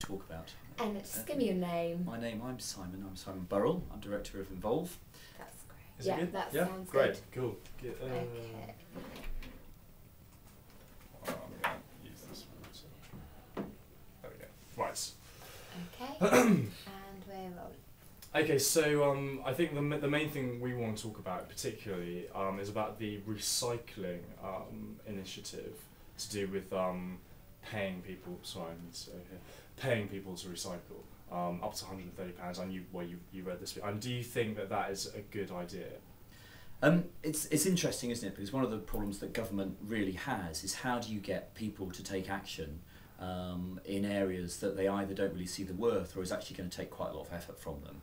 talk about. And just give me your name. My name, I'm Simon Burrell. I'm Director of Involve. That's great. Is it good? That Yeah, sounds great, good. cool. Okay. I'm going to use this one. So. There we go. Right. Okay. And we're rolling. Okay, so I think the main thing we want to talk about particularly is about the recycling initiative to do with paying people. Sorry, I need to say here, paying people to recycle up to £130. I knew you read this, and do you think that that is a good idea? It's interesting, isn't it? Because one of the problems that government really has is how do you get people to take action in areas that they either don't really see the worth or is actually going to take quite a lot of effort from them.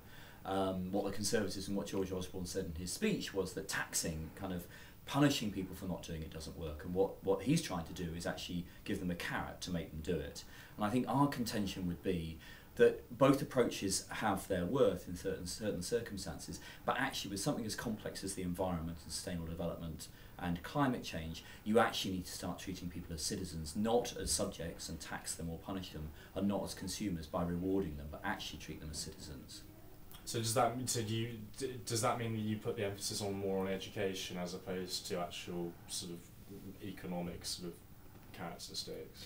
What the Conservatives and what George Osborne said in his speech was that taxing, kind of punishing people for not doing it, doesn't work, and what he's trying to do is actually give them a carrot to make them do it. And I think our contention would be that both approaches have their worth in certain circumstances, but actually with something as complex as the environment and sustainable development and climate change, you actually need to start treating people as citizens, not as subjects and tax them or punish them, and not as consumers by rewarding them, but actually treat them as citizens. So does that mean that you put the emphasis on more on education as opposed to actual sort of economic sort of characteristics?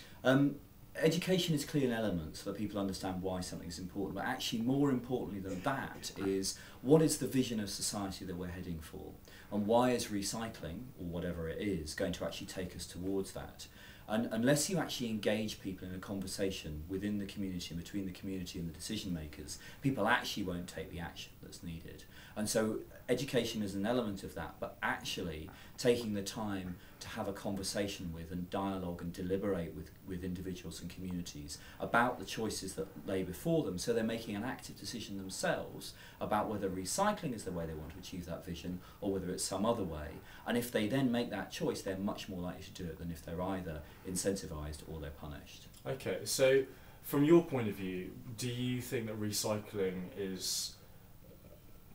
Education is clearly an element so that people understand why something is important, but actually more importantly than that is what is the vision of society that we're heading for, and why is recycling, or whatever it is, going to actually take us towards that. And unless you actually engage people in a conversation within the community and between the community and the decision makers, people actually won't take the action that's needed. And so education is an element of that, but actually taking the time to have a conversation with and dialogue and deliberate with individuals and communities about the choices that lay before them, so they're making an active decision themselves about whether recycling is the way they want to achieve that vision or whether it's some other way. And if they then make that choice, they're much more likely to do it than if they're either incentivized or they're punished. Okay, so from your point of view, do you think that recycling is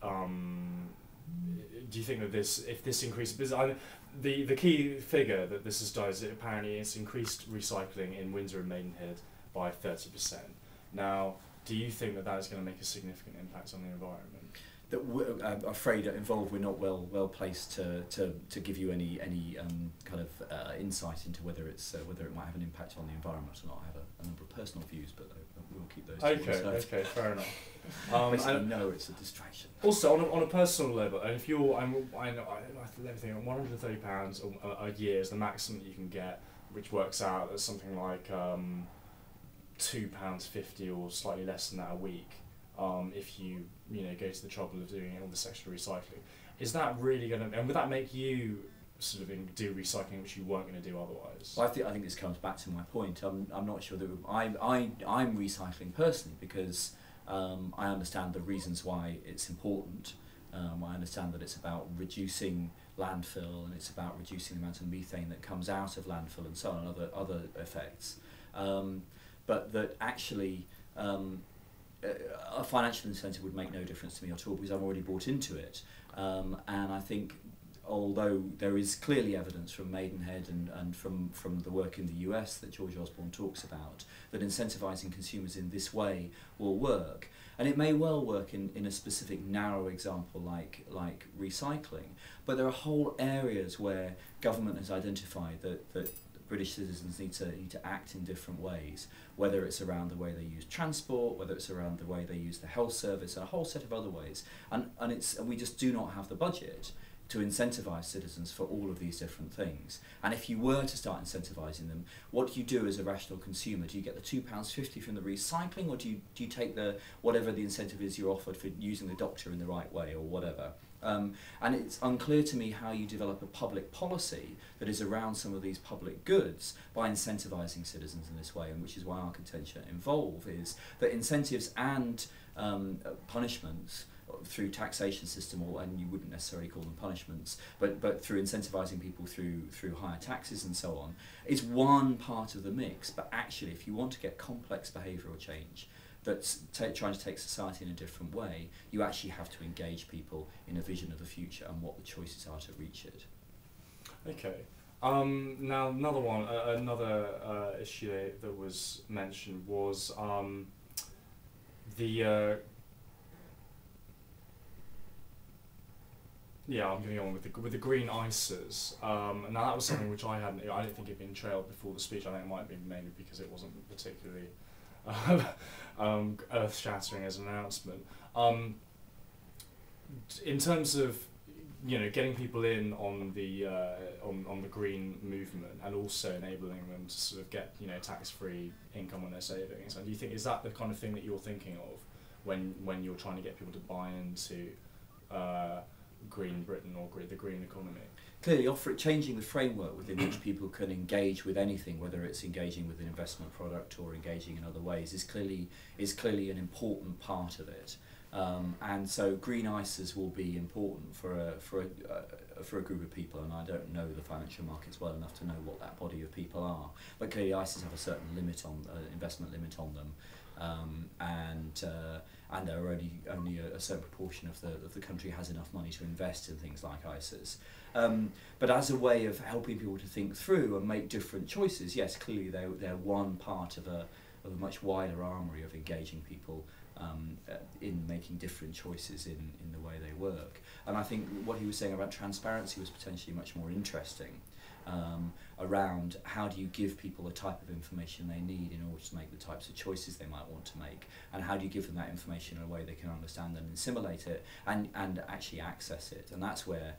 do you think that if this increases, because the key figure that this has done is apparently it's increased recycling in Windsor and Maidenhead by 30%. Now, do you think that is going to make a significant impact on the environment? That I'm afraid at Involve we're not well placed to give you any kind of insight into whether it might have an impact on the environment or not. I have a number of personal views, but we'll keep those. Okay, fair enough. I know it's a distraction. Also, on a personal level, and if you're, I know everything on £130 a year is the maximum that you can get, which works out as something like £2.50 or slightly less than that a week. If you go to the trouble of doing all this extra recycling, is that really going to, and would that make you sort of do recycling which you weren't going to do otherwise? Well, I think this comes back to my point. I'm not sure that I'm recycling personally because I understand the reasons why it's important. I understand that it's about reducing landfill and it's about reducing the amount of methane that comes out of landfill and so on, and other effects. But that actually a financial incentive would make no difference to me at all because I've already bought into it. And I think although there is clearly evidence from Maidenhead and from the work in the US that George Osborne talks about, that incentivising consumers in this way will work. And it may well work in a specific narrow example like recycling, but there are whole areas where government has identified that British citizens need to act in different ways, whether it's around the way they use transport, whether it's around the way they use the health service, and a whole set of other ways. And we just do not have the budget to incentivise citizens for all of these different things. And if you were to start incentivising them, what do you do as a rational consumer? Do you get the £2.50 from the recycling, or do you take whatever the incentive is you're offered for using the doctor in the right way or whatever? And it's unclear to me how you develop a public policy that is around some of these public goods by incentivising citizens in this way, and which is why our contention Involve is that incentives and punishments through taxation system, and you wouldn't necessarily call them punishments, but through incentivising people through higher taxes and so on, is one part of the mix. But actually, if you want to get complex behavioural change that's trying to take society in a different way, you actually have to engage people in a vision of the future and what the choices are to reach it. Okay. Now another one, another issue that was mentioned was the yeah, I'm going to go on with the green ISAs. Now that was something which I don't think it'd been trailed before the speech. I think it might have been mainly because it wasn't particularly earth-shattering as an announcement. In terms of getting people in on the green movement and also enabling them to sort of get tax-free income on their savings, and do you think is that the kind of thing that you're thinking of when you're trying to get people to buy into Green Britain or the green economy? Clearly, changing the framework within which people can engage with anything, whether it's engaging with an investment product or engaging in other ways, is clearly an important part of it. And so green ISAs will be important for a group of people, and I don't know the financial markets well enough to know what that body of people are. But clearly, ISAs have a certain limit on investment limit on them, and there are only a certain proportion of the country has enough money to invest in things like ISAs. But as a way of helping people to think through and make different choices, yes, clearly they're one part of a much wider armoury of engaging people in making different choices in the way they work. And I think what he was saying about transparency was potentially much more interesting, around how do you give people the type of information they need in order to make the types of choices they might want to make, and how do you give them that information in a way they can understand and assimilate it and actually access it. And that's where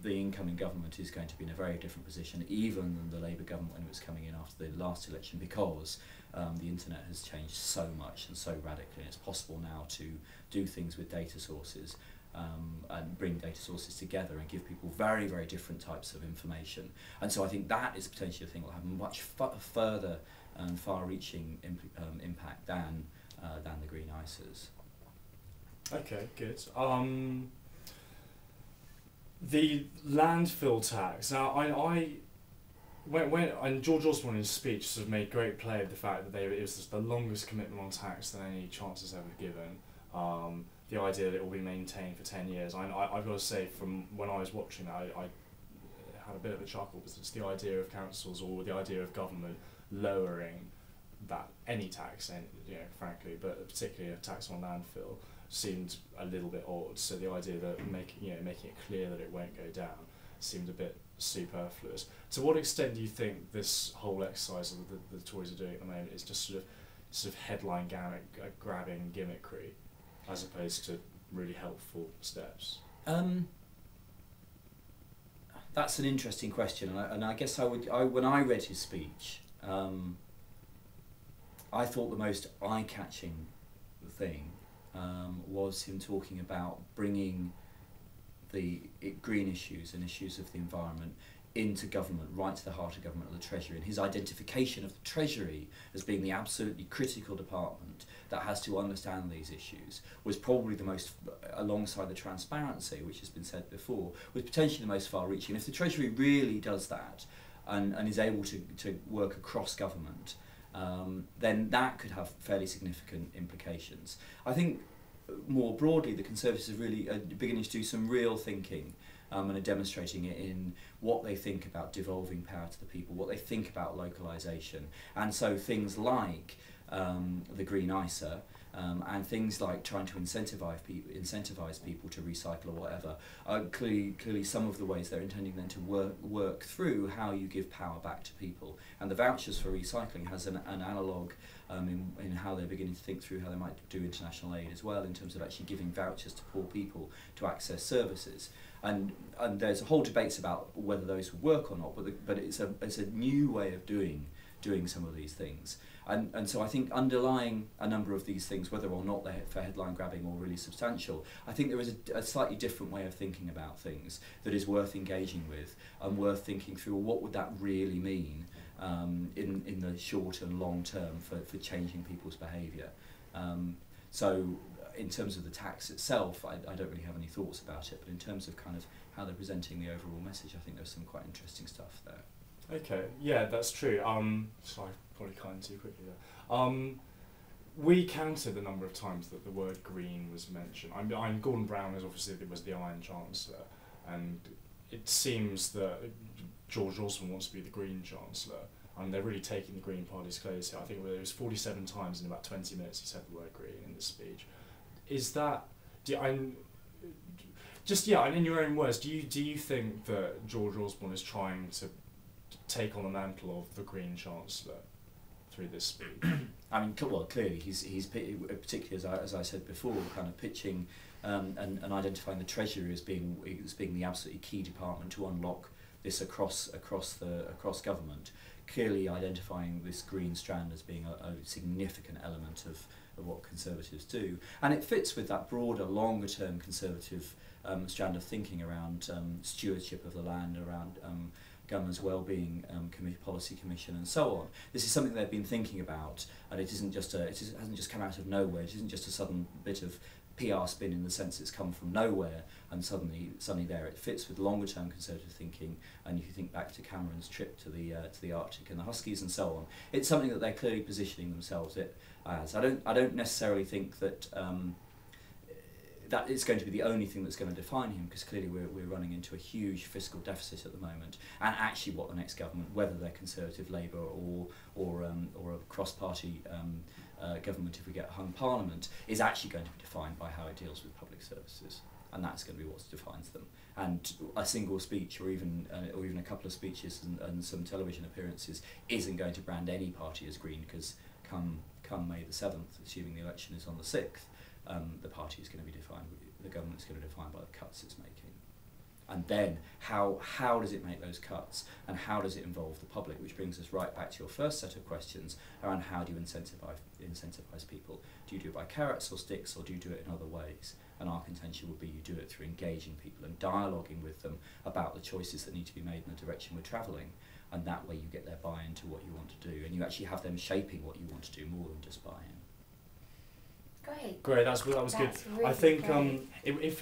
the incoming government is going to be in a very different position even than the Labour government when it was coming in after the last election, because the internet has changed so much and so radically, and it's possible now to do things with data sources and bring data sources together and give people very, very different types of information. And so I think that is potentially a thing that will have a much further and far-reaching impact than the green ISAs. Okay, good. The landfill tax. Now, when and George Osborne in his speech sort of made great play of the fact that it was just the longest commitment on tax than any Chancellor's ever given. The idea that it will be maintained for 10 years. I've got to say, from when I was watching that, I had a bit of a chuckle, because it's the idea of councils or the idea of government lowering that any tax, and frankly, but particularly a tax on landfill, seemed a little bit odd. So the idea that making it clear that it won't go down seemed a bit superfluous. To what extent do you think this whole exercise that the Tories are doing at the moment is just sort of headline grabbing gimmickry, as opposed to really helpful steps? That's an interesting question, and I guess when I read his speech, I thought the most eye-catching thing was him talking about bringing the green issues and issues of the environment into government, right to the heart of government, of the Treasury, and his identification of the Treasury as being the absolutely critical department that has to understand these issues was probably the most, alongside the transparency, which has been said before, was potentially the most far-reaching. If the Treasury really does that and is able to work across government, then that could have fairly significant implications. I think more broadly the Conservatives are really beginning to do some real thinking and are demonstrating it in what they think about devolving power to the people, what they think about localisation. And so things like the Green ISA and things like trying to incentivise people to recycle or whatever are clearly some of the ways they're intending then to work through how you give power back to people. And the vouchers for recycling has an analogue in how they're beginning to think through how they might do international aid as well, in terms of actually giving vouchers to poor people to access services. And there's a whole debate about whether those would work or not, but it's a new way of doing some of these things. And so I think underlying a number of these things, whether or not they're for headline grabbing or really substantial, I think there is a slightly different way of thinking about things that is worth engaging with and worth thinking through what would that really mean in the short and long term for changing people's behaviour. So in terms of the tax itself, I don't really have any thoughts about it, but in terms of kind of how they're presenting the overall message, I think there's some quite interesting stuff there. Okay, yeah, that's true. Sorry, probably kind too quickly there. We counted the number of times that the word green was mentioned. Gordon Brown was obviously the Iron Chancellor, and it seems that George Osborne wants to be the Green Chancellor, and they're really taking the Green Party's clothes here. I think it was 47 times in about 20 minutes he said the word green in this speech. Is that, and in your own words, do you think that George Osborne is trying to take on the mantle of the Green Chancellor through this speech? I mean, well, clearly he's particularly, as I said before, kind of pitching and identifying the Treasury as being the absolutely key department to unlock this across government. Clearly identifying this green strand as being a significant element of what Conservatives do, and it fits with that broader, longer-term Conservative strand of thinking around stewardship of the land, around Government's Wellbeing Policy Commission, and so on. This is something they've been thinking about, and it hasn't just come out of nowhere. It isn't just a sudden bit of PR spin in the sense it's come from nowhere and suddenly there. It fits with longer-term Conservative thinking, and if you think back to Cameron's trip to the Arctic and the Huskies and so on, it's something that they're clearly positioning themselves as. I don't necessarily think that that it's going to be the only thing that's going to define him, because clearly we're running into a huge fiscal deficit at the moment, and actually what the next government, whether they're Conservative, Labour or a cross-party government if we get a hung parliament, is actually going to be defined by how it deals with public services, and that's going to be what defines them. And a single speech or even a couple of speeches and some television appearances isn't going to brand any party as green, because come May the 7th, assuming the election is on the 6th, the party is going to be defined, the government is going to be defined by the cuts it's making. And then how does it make those cuts, and how does it involve the public, which brings us right back to your first set of questions around how do you incentivise people. Do you do it by carrots or sticks, or do you do it in other ways? And our contention would be you do it through engaging people and dialoguing with them about the choices that need to be made in the direction we're travelling, and that way you get their buy-in to what you want to do, and you actually have them shaping what you want to do more than just buy-in. Great. Great, that was good. Really I think great. if